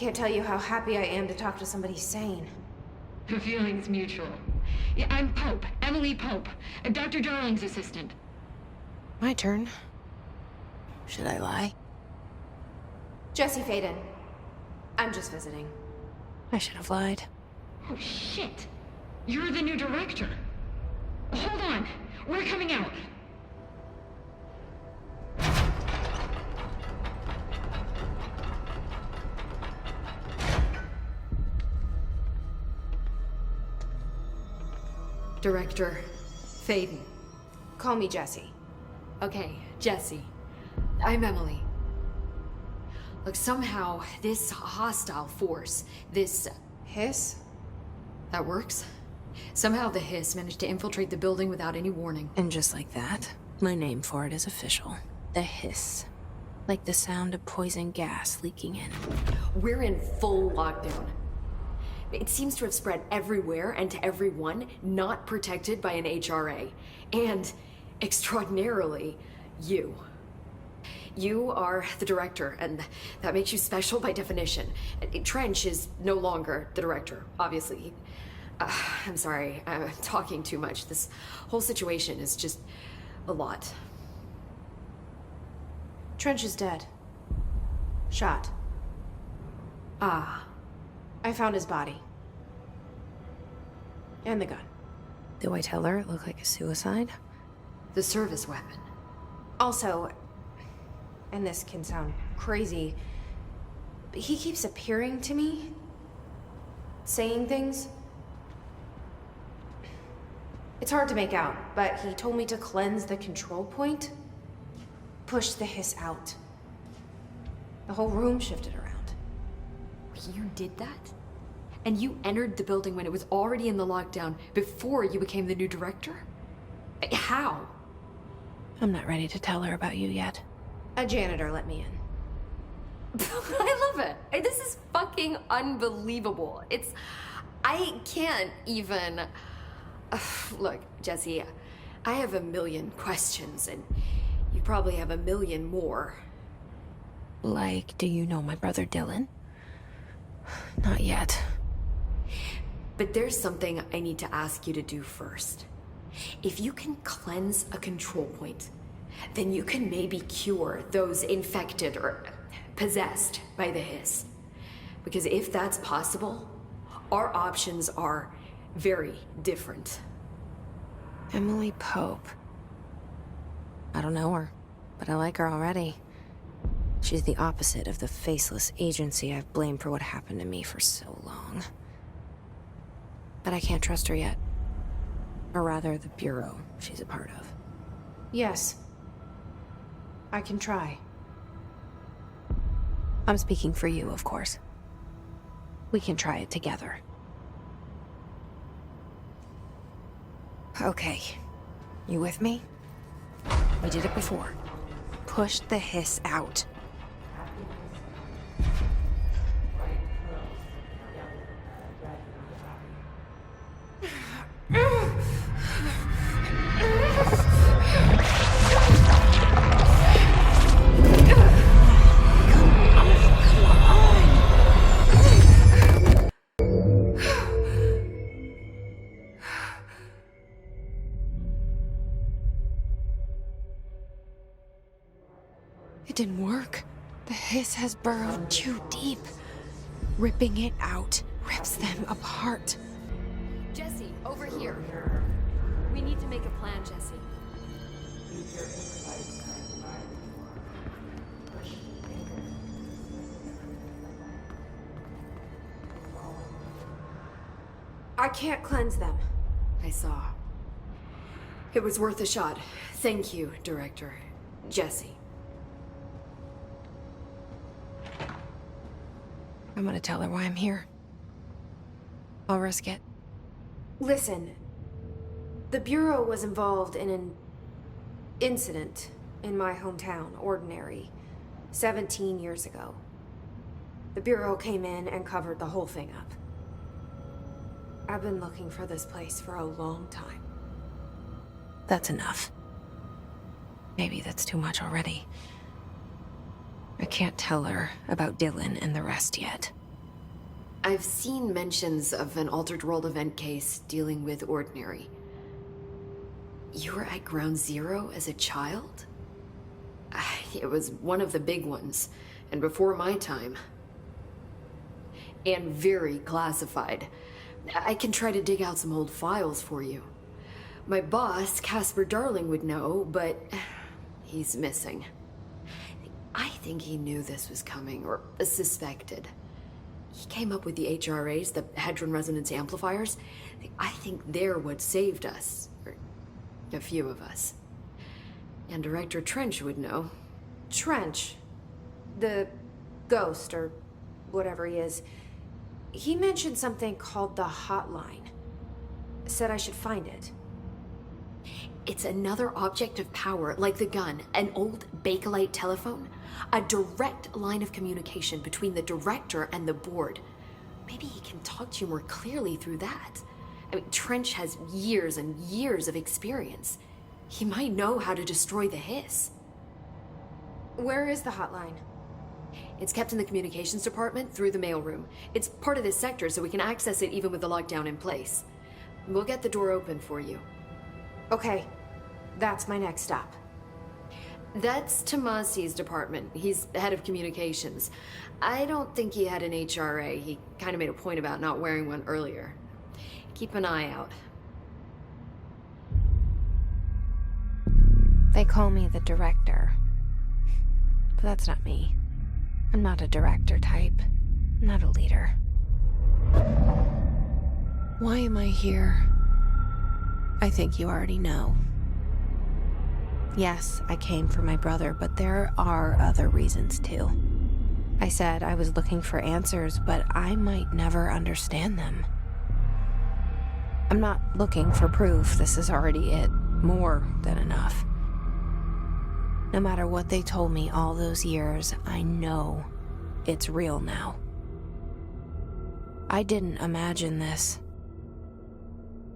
can't tell you how happy I am to talk to somebody sane. The feeling's mutual. Yeah, I'm Pope, Emily Pope, Dr. Darling's assistant. My turn. Should I lie? Jesse Faden. I'm just visiting. I should have lied. Oh, shit. You're the new director. Hold on. We're coming out. Director Faden. Call me Jesse. Okay, Jesse. I'm Emily. Look, somehow this hostile force, this... Hiss? That works? Somehow the hiss managed to infiltrate the building without any warning. And just like that, my name for it is official. The hiss. Like the sound of poison gas leaking in. We're in full lockdown. It seems to have spread everywhere and to everyone not protected by an HRA. And, extraordinarily, you. You are the director, and that makes you special by definition. Trench is no longer the director, obviously. I'm sorry, I'm talking too much. This whole situation is just a lot. Trench is dead. Shot. Ah. I found his body. And the gun. Do I tell her it looked like a suicide? The service weapon. Also, and this can sound crazy, but he keeps appearing to me, saying things. It's hard to make out, but he told me to cleanse the control point, push the hiss out. The whole room shifted around. You did that? And you entered the building when it was already in the lockdown before you became the new director? How? I'm not ready to tell her about you yet. A janitor let me in. I love it. This is fucking unbelievable. I can't even... Look, Jesse, I have a million questions, and you probably have a million more. Like, do you know my brother Dylan? Not yet. But there's something I need to ask you to do first. If you can cleanse a control point, then you can maybe cure those infected or possessed by the hiss. Because if that's possible, our options are very different. Emily Pope. I don't know her, but I like her already. She's the opposite of the faceless agency I've blamed for what happened to me for so long. But I can't trust her yet. Or rather, the Bureau she's a part of. Yes. I can try. I'm speaking for you, of course. We can try it together. Okay. You with me? We did it before. Push the hiss out. It didn't work. The hiss has burrowed too deep. Ripping it out rips them apart. Jesse, over here. We need to make a plan, Jesse. I can't cleanse them. I saw. It was worth a shot. Thank you, Director. Jesse. I'm gonna tell her why I'm here. I'll risk it. Listen, the Bureau was involved in an incident in my hometown, Ordinary, 17 years ago. The Bureau came in and covered the whole thing up. I've been looking for this place for a long time. That's enough. Maybe that's too much already. I can't tell her about Dylan and the rest yet. I've seen mentions of an Altered World event case dealing with Ordinary. You were at Ground Zero as a child? It was one of the big ones, and before my time. And very classified. I can try to dig out some old files for you. My boss, Casper Darling, would know, but he's missing. I think he knew this was coming, or suspected. He came up with the HRAs, the Hadron Resonance Amplifiers. I think they're what saved us. Or a few of us. And Director Trench would know. Trench. The ghost, or whatever he is. He mentioned something called the Hotline. Said I should find it. It's another object of power, like the gun, an old Bakelite telephone. A direct line of communication between the director and the board. Maybe he can talk to you more clearly through that. I mean, Trench has years and years of experience. He might know how to destroy the hiss. Where is the hotline? It's kept in the communications department through the mailroom. It's part of this sector, so we can access it even with the lockdown in place. We'll get the door open for you. Okay, that's my next stop. That's Tomasi's department. He's head of communications. I don't think he had an HRA. He kind of made a point about not wearing one earlier. Keep an eye out. They call me the director. But that's not me. I'm not a director type. I'm not a leader. Why am I here? I think you already know. Yes, I came for my brother, but there are other reasons too. I said I was looking for answers, but I might never understand them. I'm not looking for proof. This is already it. More than enough. No matter what they told me all those years, I know it's real now. I didn't imagine this.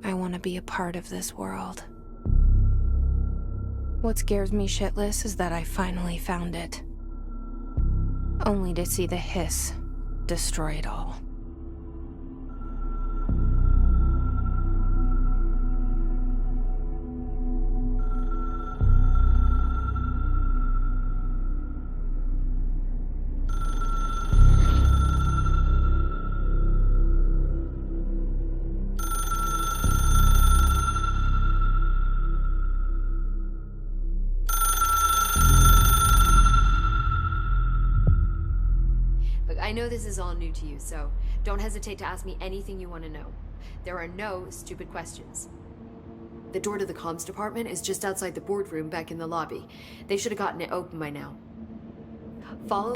I want to be a part of this world. What scares me shitless is that I finally found it. Only to see the hiss destroy it all. I know this is all new to you, so don't hesitate to ask me anything you want to know. There are no stupid questions. The door to the comms department is just outside the boardroom back in the lobby. They should have gotten it open by now. Follow...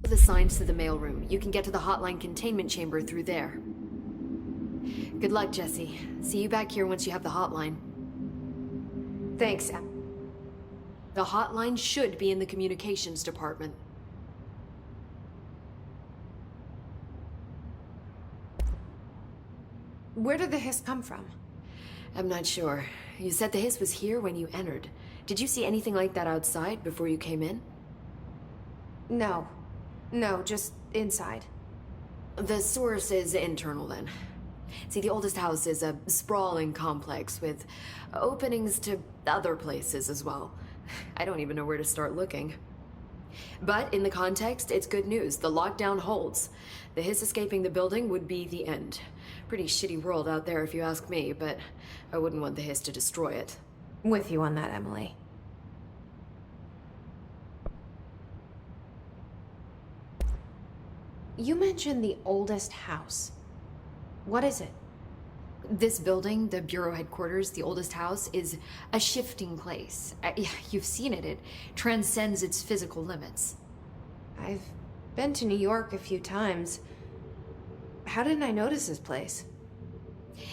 the signs to the mailroom. You can get to the hotline containment chamber through there. Good luck, Jesse. See you back here once you have the hotline. Thanks, Em. The hotline should be in the communications department. Where did the hiss come from? I'm not sure. You said the hiss was here when you entered. Did you see anything like that outside before you came in? No. No, just inside. The source is internal, then. See, the oldest house is a sprawling complex with openings to other places as well. I don't even know where to start looking. But in the context, it's good news. The lockdown holds. The hiss escaping the building would be the end. Pretty shitty world out there if you ask me, but I wouldn't want the hiss to destroy it. With you on that, Emily. You mentioned the oldest house. What is it? This building, the Bureau headquarters, the oldest house, is a shifting place. Yeah, you've seen it. It transcends its physical limits. I've been to New York a few times. How didn't I notice this place?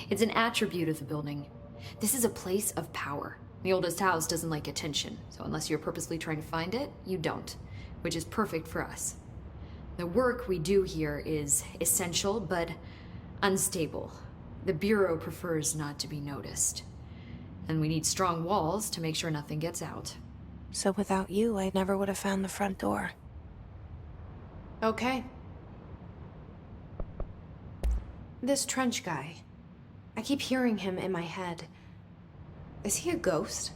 It's an attribute of the building. This is a place of power. The oldest house doesn't like attention, so unless you're purposely trying to find it, you don't, which is perfect for us. The work we do here is essential, but unstable. The Bureau prefers not to be noticed. And we need strong walls to make sure nothing gets out. So without you, I never would have found the front door. Okay. This Trench guy. I keep hearing him in my head. Is he a ghost?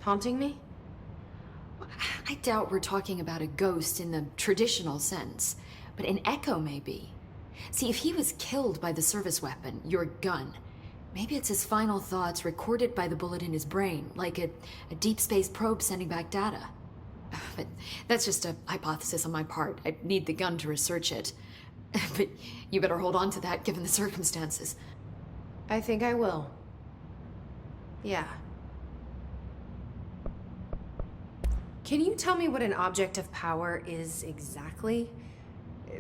Haunting me? I doubt we're talking about a ghost in the traditional sense, but an echo maybe. See, if he was killed by the service weapon, your gun, maybe it's his final thoughts recorded by the bullet in his brain, like a deep space probe sending back data. But that's just a hypothesis on my part. I need the gun to research it. But you better hold on to that given the circumstances. I think I will. Yeah. Can you tell me what an object of power is exactly?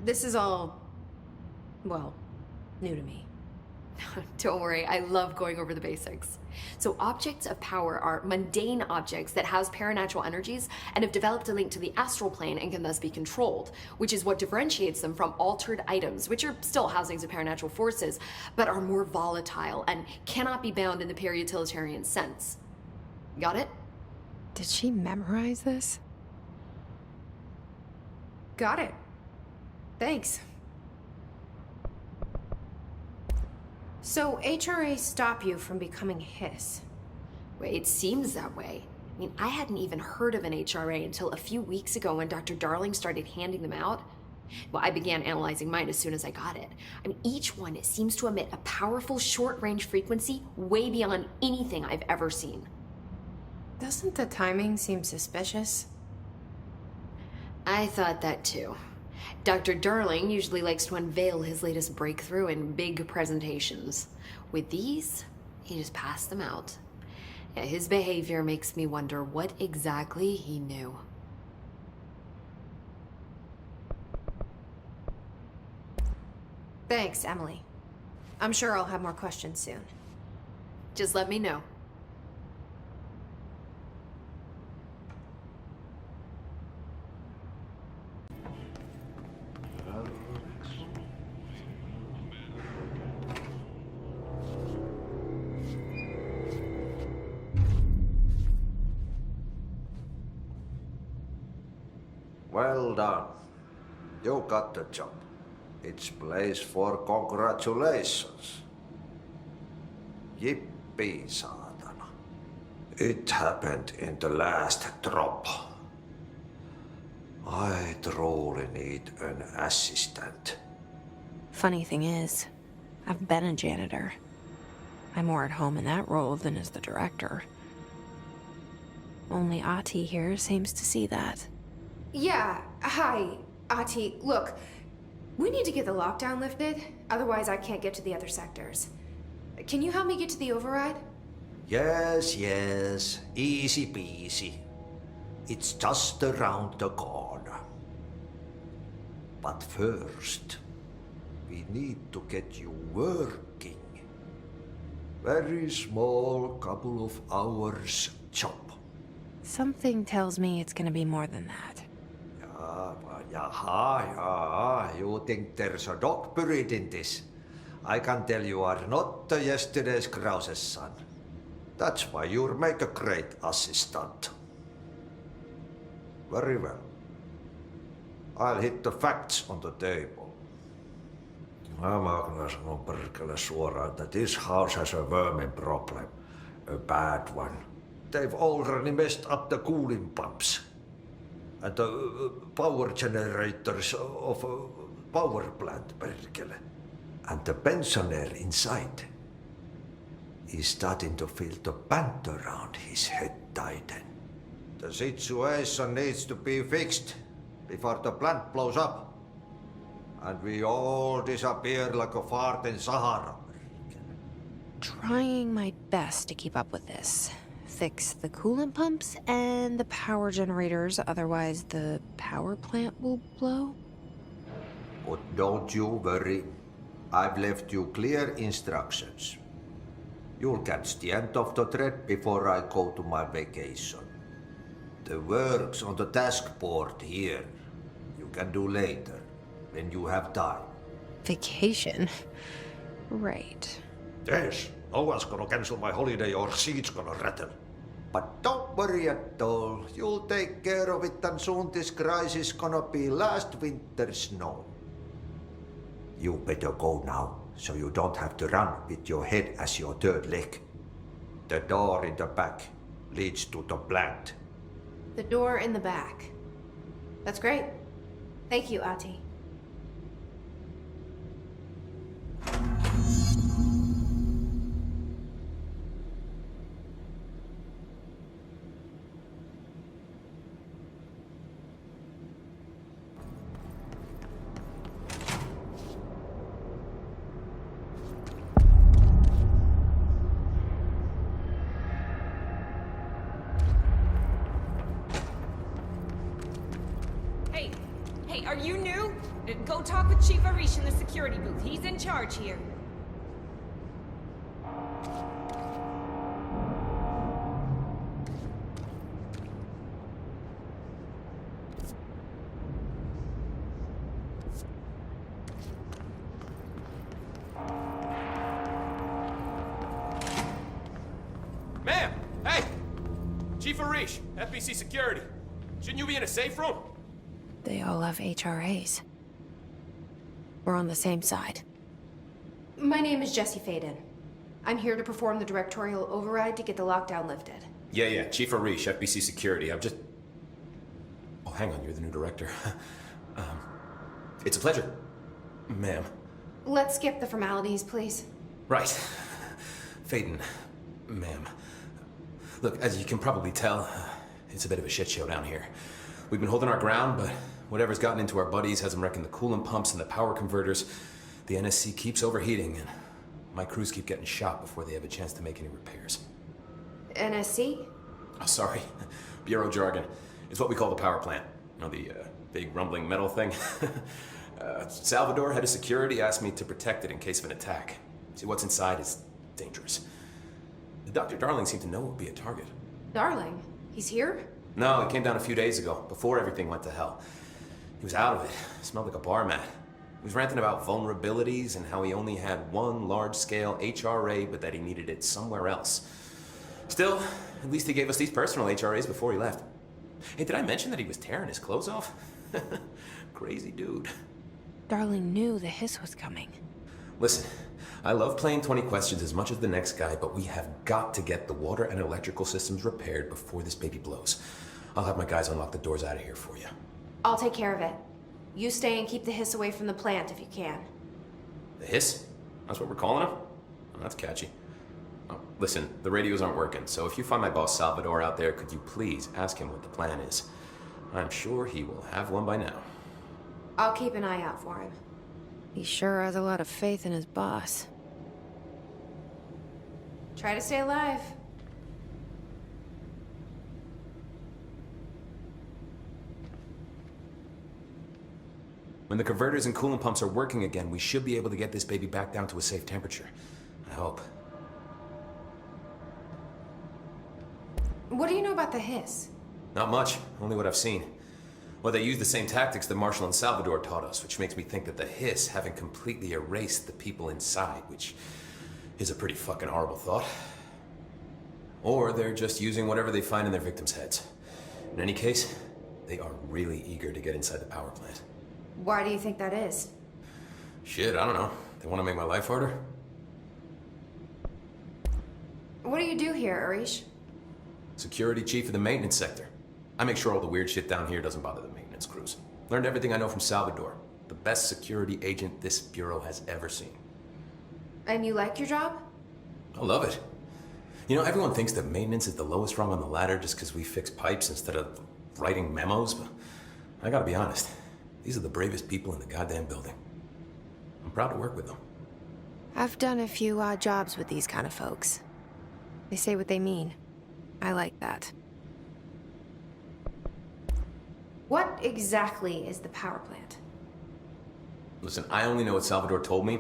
This is all, well, new to me. Don't worry, I love going over the basics. So objects of power are mundane objects that house paranatural energies and have developed a link to the astral plane and can thus be controlled, which is what differentiates them from altered items, which are still housings of paranatural forces, but are more volatile and cannot be bound in the peri-utilitarian sense. Got it? Did she memorize this? Got it. Thanks. So HRA stop you from becoming Hiss? Well, it seems that way. I mean, I hadn't even heard of an HRA until a few weeks ago when Dr. Darling started handing them out. Well, I began analyzing mine as soon as I got it. I mean, each one seems to emit a powerful short-range frequency way beyond anything I've ever seen. Doesn't the timing seem suspicious? I thought that too. Dr. Darling usually likes to unveil his latest breakthrough in big presentations. With these, he just passed them out. Yeah, his behavior makes me wonder what exactly he knew. Thanks, Emily. I'm sure I'll have more questions soon. Just let me know. Well done. You got the job. It's place for congratulations. Yippee, saatana. It happened in the last drop. I truly need an assistant. Funny thing is, I've been a janitor. I'm more at home in that role than as the director. Only Ati here seems to see that. Yeah, hi, Ati. Look, we need to get the lockdown lifted, otherwise I can't get to the other sectors. Can you help me get to the override? Yes, easy peasy. It's just around the corner. But first, we need to get you working. Very small, couple of hours job. Something tells me it's gonna be more than that. Yeah, you think there's a dog buried in this? I can tell you are not yesterday's Krause's son. That's why you'll make a great assistant. Very well. I'll hit the facts on the table. Mä kyllä sanon perkele suoraan, that this house has a vermin problem. A bad one. They've already messed up the cooling pumps. And the power generators of a power plant, perkele. And the pensioner inside is starting to feel the band around his head tighten. The situation needs to be fixed before the plant blows up. And we all disappear like a fart in Sahara. trying my best to keep up with this. Fix the coolant pumps and the power generators, otherwise the power plant will blow. But don't you worry. I've left you clear instructions. You'll catch the end of the thread before I go to my vacation. The work's on the task board here. You can do later, when you have time. Vacation? Right. Yes, no one's gonna cancel my holiday or seat's gonna rattle. But don't worry at all. You'll take care of it and soon this crisis gonna be last winter's snow. You better go now, so you don't have to run with your head as your third leg. The door in the back leads to the plant. The door in the back. That's great. Thank you, Ati. Hey, are you new? Go talk with Chief Arish in the security booth. He's in charge here. Ma'am! Hey! Chief Arish, FBC Security. Shouldn't you be in a safe room? They all have HRAs. We're on the same side. My name is Jesse Faden. I'm here to perform the directorial override to get the lockdown lifted. Yeah, Chief Arish, FBC Security. I'm just... Oh, hang on, you're the new director. It's a pleasure. Ma'am. Let's skip the formalities, please. Right. Faden. Ma'am. Look, as you can probably tell, it's a bit of a shit show down here. We've been holding our ground, but whatever's gotten into our buddies has them wrecking the coolant pumps and the power converters. The NSC keeps overheating, and my crews keep getting shot before they have a chance to make any repairs. NSC? Oh, sorry. Bureau jargon. It's what we call the power plant. You know, the big rumbling metal thing? Salvador, head of security, asked me to protect it in case of an attack. See, what's inside is dangerous. Dr. Darling seemed to know it would be a target. Darling? He's here? No, he came down a few days ago, before everything went to hell. He was out of it. Smelled like a bar mat. He was ranting about vulnerabilities and how he only had one large-scale HRA, but that he needed it somewhere else. Still, at least he gave us these personal HRAs before he left. Hey, did I mention that he was tearing his clothes off? Crazy dude. Darling knew the hiss was coming. Listen, I love playing 20 questions as much as the next guy, but we have got to get the water and electrical systems repaired before this baby blows. I'll have my guys unlock the doors out of here for you. I'll take care of it. You stay and keep the hiss away from the plant if you can. The hiss? That's what we're calling him? Oh, that's catchy. Oh, listen, the radios aren't working, so if you find my boss Salvador out there, could you please ask him what the plan is? I'm sure he will have one by now. I'll keep an eye out for him. He sure has a lot of faith in his boss. Try to stay alive. When the converters and coolant pumps are working again, we should be able to get this baby back down to a safe temperature. I hope. What do you know about the hiss? Not much, only what I've seen. Well, they use the same tactics that Marshall and Salvador taught us, which makes me think that the hiss haven't completely erased the people inside, which is a pretty fucking horrible thought. Or they're just using whatever they find in their victims' heads. In any case, they are really eager to get inside the power plant. Why do you think that is? Shit, I don't know. They want to make my life harder? What do you do here, Arish? Security chief of the maintenance sector. I make sure all the weird shit down here doesn't bother the maintenance crews. Learned everything I know from Salvador. The best security agent this bureau has ever seen. And you like your job? I love it. You know, everyone thinks that maintenance is the lowest rung on the ladder just because we fix pipes instead of writing memos, but I gotta be honest. These are the bravest people in the goddamn building. I'm proud to work with them. I've done a few odd jobs with these kind of folks. They say what they mean. I like that. What exactly is the power plant? Listen, I only know what Salvador told me,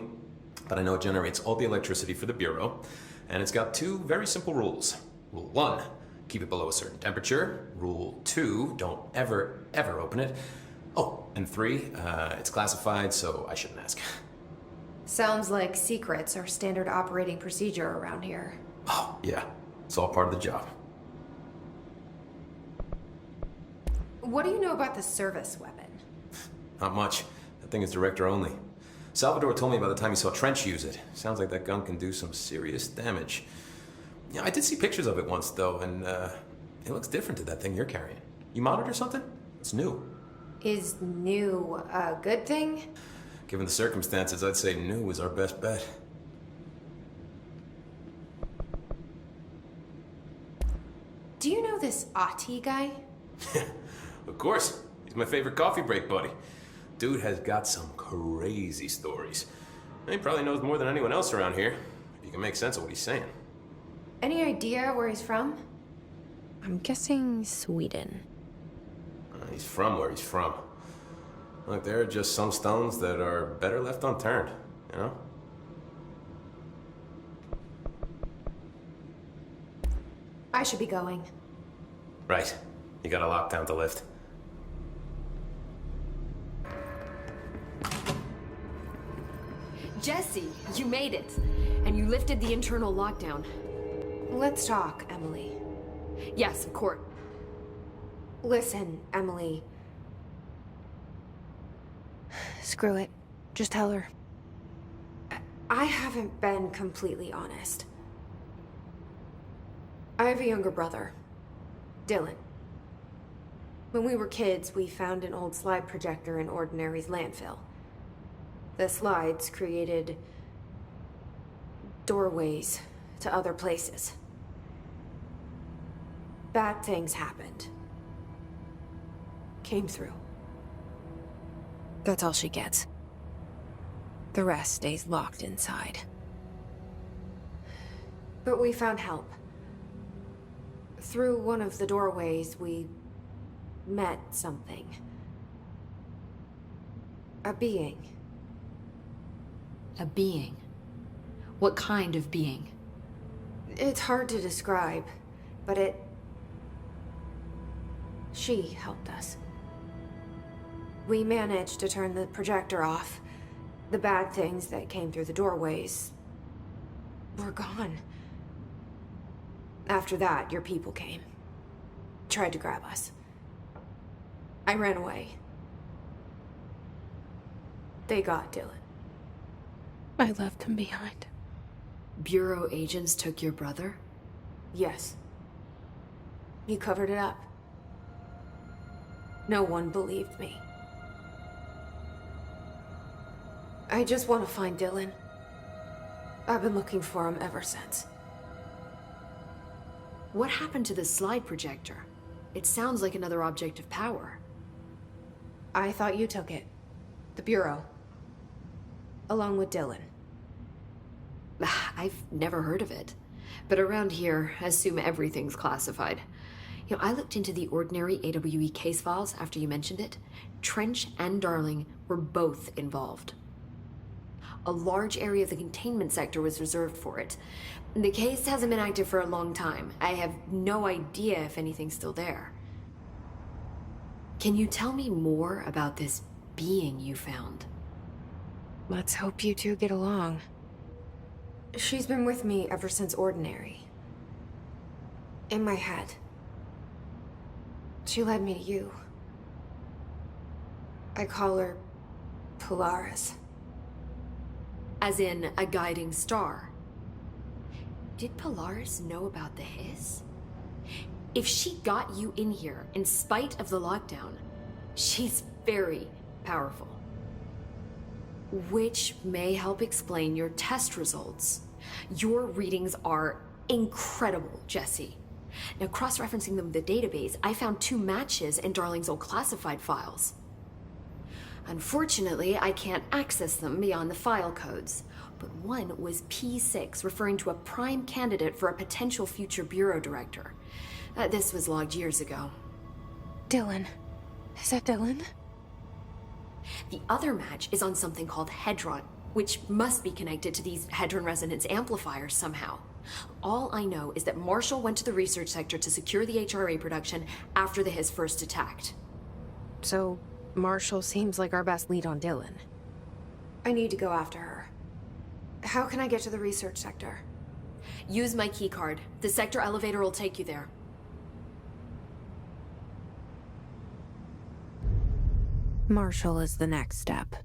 but I know it generates all the electricity for the Bureau, and it's got two very simple rules. Rule 1, keep it below a certain temperature. Rule 2, don't ever, ever open it. Oh, and 3, it's classified, so I shouldn't ask. Sounds like secrets are standard operating procedure around here. Oh, yeah. It's all part of the job. What do you know about the service weapon? Not much. That thing is director only. Salvador told me by the time he saw Trench use it. Sounds like that gun can do some serious damage. Yeah, I did see pictures of it once, though, and it looks different to that thing you're carrying. You monitor something? It's new. Is new a good thing? Given the circumstances, I'd say new is our best bet. Do you know this Ati guy? Of course. He's my favorite coffee break buddy. Dude has got some crazy stories. He probably knows more than anyone else around here, if you can make sense of what he's saying. Any idea where he's from? I'm guessing Sweden. He's from where he's from. Look, there are just some stones that are better left unturned, you know? I should be going. Right. You got a lockdown to lift. Jesse, you made it. And you lifted the internal lockdown. Let's talk, Emily. Yes, of course. Listen, Emily. Screw it. Just tell her. I haven't been completely honest. I have a younger brother, Dylan. When we were kids, we found an old slide projector in Ordinary's landfill. The slides created doorways to other places. Bad things happened. Came through. That's all she gets. The rest stays locked inside. But we found help. Through one of the doorways, we met something. A being. A being? What kind of being? It's hard to describe, but she helped us. We managed to turn the projector off. The bad things that came through the doorways were gone. After that, your people came. Tried to grab us. I ran away. They got Dylan. I left him behind. Bureau agents took your brother? Yes. You covered it up. No one believed me. I just want to find Dylan. I've been looking for him ever since. What happened to the slide projector? It sounds like another object of power. I thought you took it. The Bureau. Along with Dylan. I've never heard of it. But around here, I assume everything's classified. You know, I looked into the Ordinary AWE case files after you mentioned it. Trench and Darling were both involved. A large area of the containment sector was reserved for it. The case hasn't been active for a long time. I have no idea if anything's still there. Can you tell me more about this being you found? Let's hope you two get along. She's been with me ever since Ordinary. In my head. She led me to you. I call her Polaris. As in a guiding star. Did Polaris know about the hiss? If she got you in here in spite of the lockdown, she's very powerful. Which may help explain your test results. Your readings are incredible, Jesse. Now, cross-referencing them with the database, I found 2 matches in Darling's old classified files. Unfortunately, I can't access them beyond the file codes. But one was P6, referring to a prime candidate for a potential future bureau director. This was logged years ago. Dylan. Is that Dylan? The other match is on something called Hedron, which must be connected to these Hedron resonance amplifiers somehow. All I know is that Marshall went to the research sector to secure the HRA production after the Hiss first attacked. So, Marshall seems like our best lead on Dylan. I need to go after her. How can I get to the research sector? Use my keycard. The sector elevator will take you there. Marshall is the next step.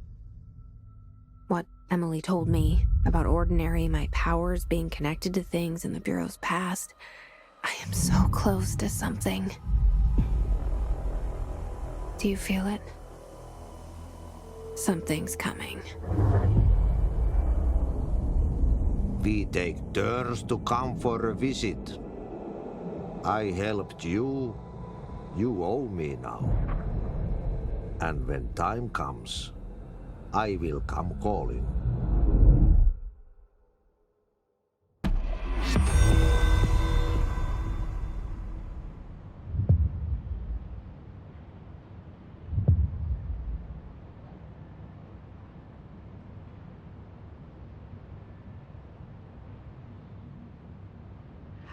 What Emily told me about Ordinary, my powers being connected to things in the Bureau's past, I am so close to something. Do you feel it? Something's coming. We take turns to come for a visit. I helped you. You owe me now. And when time comes, I will come calling.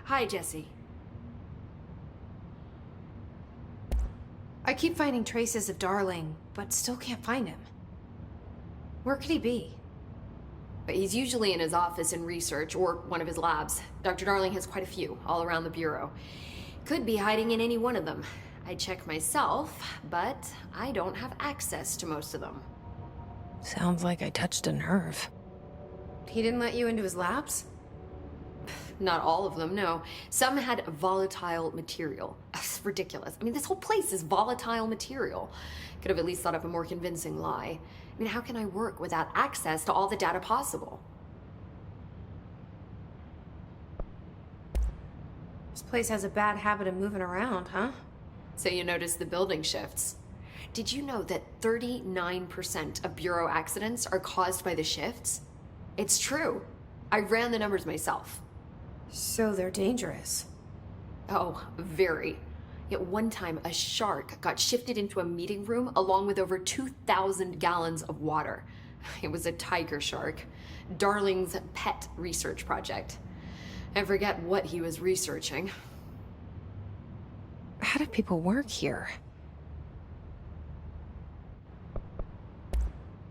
Hi, Jesse. I keep finding traces of Darling, but still can't find him. Where could he be? But he's usually in his office in research or one of his labs. Dr. Darling has quite a few all around the Bureau. Could be hiding in any one of them. I check myself, but I don't have access to most of them. Sounds like I touched a nerve. He didn't let you into his labs? Not all of them, no. Some had volatile material. It's ridiculous. I mean, this whole place is volatile material. Could have at least thought of a more convincing lie. I mean, how can I work without access to all the data possible? This place has a bad habit of moving around, huh? So you notice the building shifts. Did you know that 39% of Bureau accidents are caused by the shifts? It's true. I ran the numbers myself. So they're dangerous. Oh, very. Yet one time, a shark got shifted into a meeting room along with over 2,000 gallons of water. It was a tiger shark. Darling's pet research project. I forget what he was researching. How do people work here?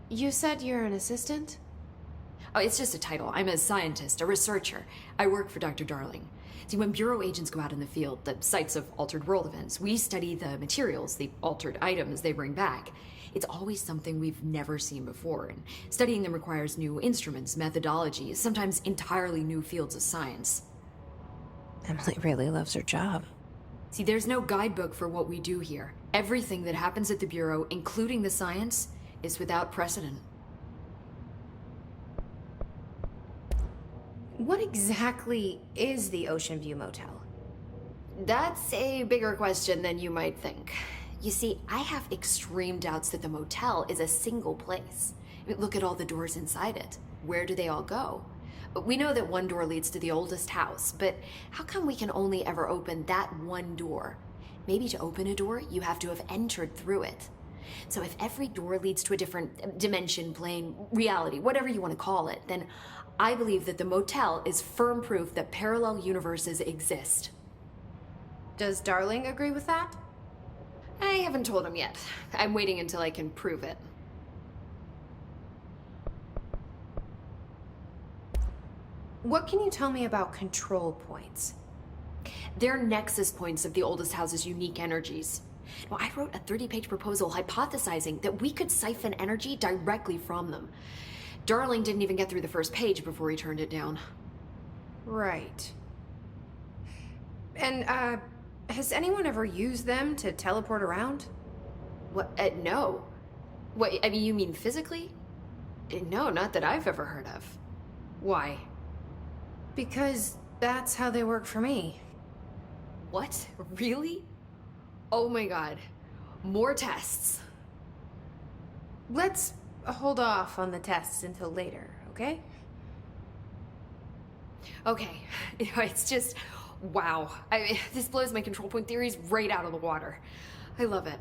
You said you're an assistant? Oh, it's just a title. I'm a scientist, a researcher. I work for Dr. Darling. See, when Bureau agents go out in the field, the sites of altered world events, we study the materials, the altered items they bring back. It's always something we've never seen before, and studying them requires new instruments, methodologies, sometimes entirely new fields of science. Emily really loves her job. See, there's no guidebook for what we do here. Everything that happens at the Bureau, including the science, is without precedent. What exactly is the Ocean View Motel? That's a bigger question than you might think. You see, I have extreme doubts that the motel is a single place. I mean, look at all the doors inside it. Where do they all go? We know that one door leads to the oldest house, but how come we can only ever open that one door? Maybe to open a door, you have to have entered through it. So if every door leads to a different dimension, plane, reality, whatever you want to call it, then I believe that the motel is firm proof that parallel universes exist. Does Darling agree with that? I haven't told him yet. I'm waiting until I can prove it. What can you tell me about control points? They're nexus points of the oldest house's unique energies. Now, I wrote a 30-page proposal hypothesizing that we could siphon energy directly from them. Darling didn't even get through the first page before he turned it down. Right. And, has anyone ever used them to teleport around? What? No. What, I mean, you mean physically? No, not that I've ever heard of. Why? Because that's how they work for me. What? Really? Oh my god. More tests. Let's hold off on the tests until later, okay? Okay, it's just, wow. This blows my control point theories right out of the water. I love it.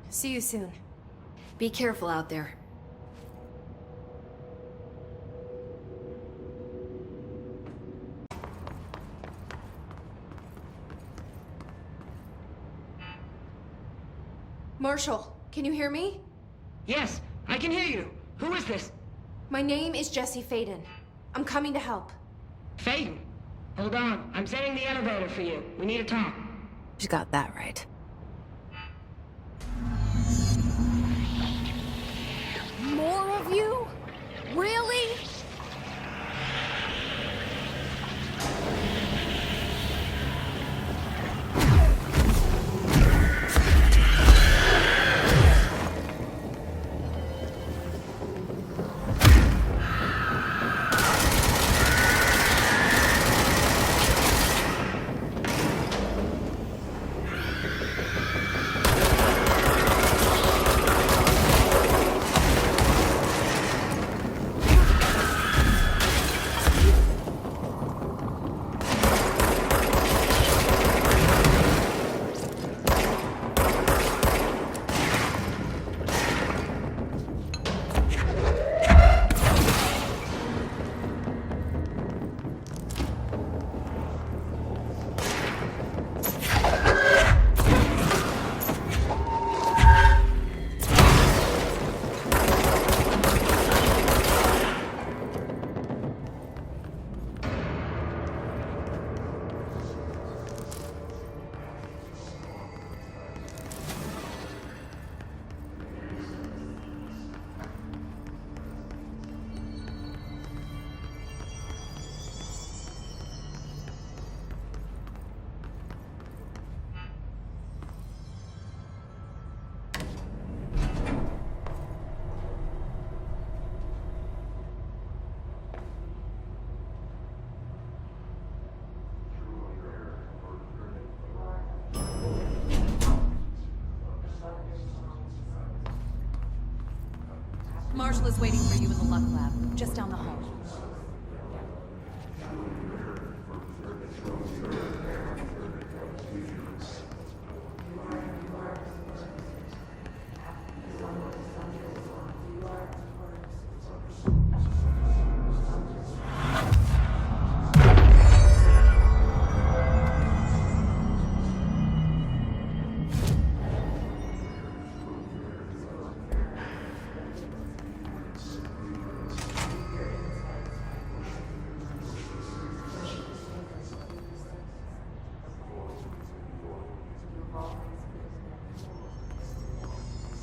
See you soon. Be careful out there. Marshall, can you hear me? Yes, I can hear you. Who is this? My name is Jesse Faden. I'm coming to help. Faden. Hold on. I'm sending the elevator for you. We need to talk. She's got that right. More of you? Really? Marshall is waiting for you in the Luck Lab, just down the hall.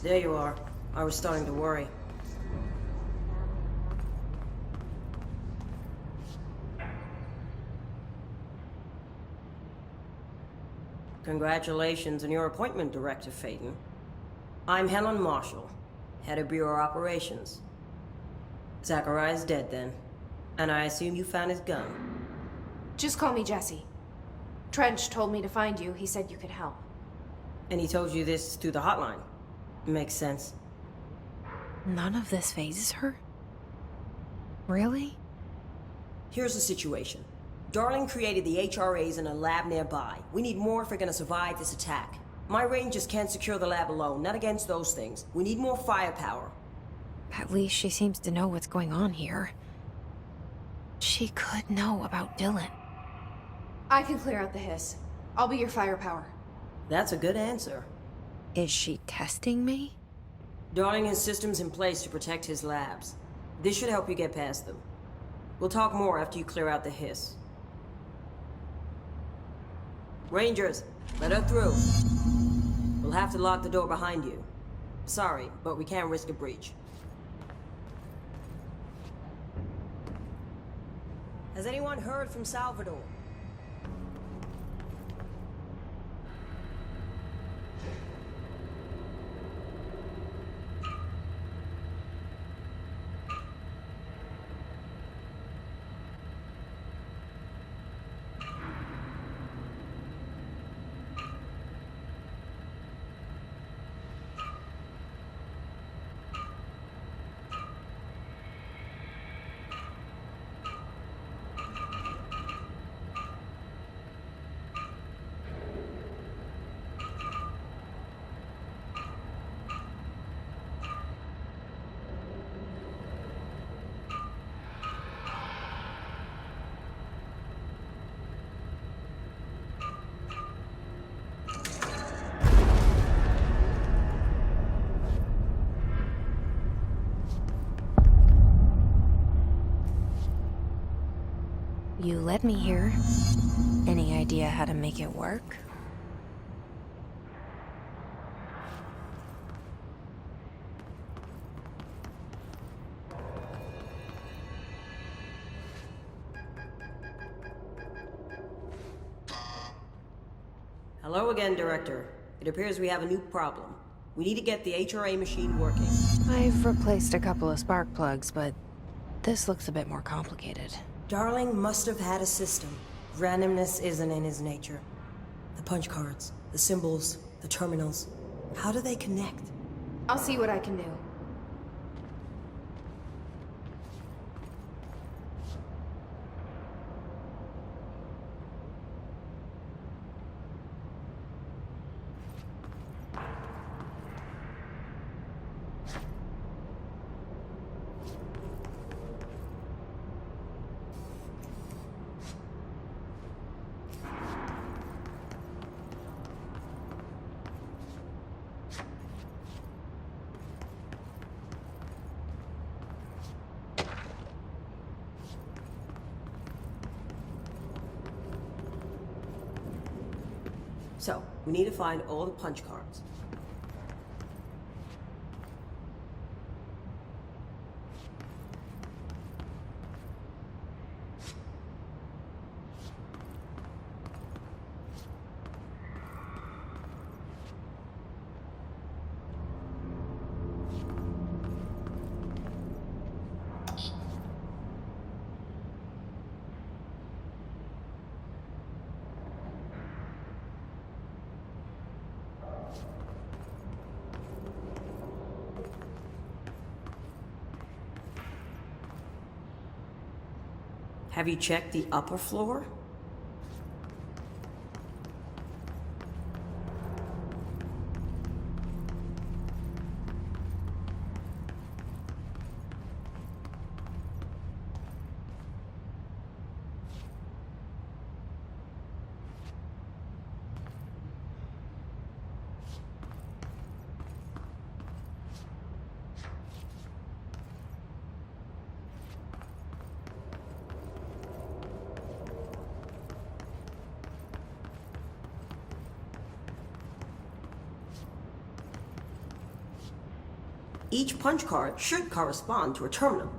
There you are. I was starting to worry. Congratulations on your appointment, Director Faden. I'm Helen Marshall, head of Bureau Operations. Zachariah's dead then, and I assume you found his gun. Just call me Jesse. Trench told me to find you. He said you could help. And he told you this through the hotline. Makes sense. None of this phases her? Really? Here's the situation. Darling created the HRAs in a lab nearby. We need more if we're gonna survive this attack. My rangers can't secure the lab alone, not against those things. We need more firepower. At least she seems to know what's going on here. She could know about Dylan. I can clear out the hiss. I'll be your firepower. That's a good answer. Is she testing me? Darling has systems in place to protect his labs. This should help you get past them. We'll talk more after you clear out the hiss. Rangers, let her through. We'll have to lock the door behind you. Sorry, but we can't risk a breach. Has anyone heard from Salvador? You led me here. Any idea how to make it work? Hello again, Director. It appears we have a new problem. We need to get the HRA machine working. I've replaced a couple of spark plugs, but this looks a bit more complicated. Darling must have had a system. Randomness isn't in his nature. The punch cards, the symbols, the terminals. How do they connect? I'll see what I can do. So, we need to find all the punch cards. Have you checked the upper floor? Each punch card should correspond to a terminal.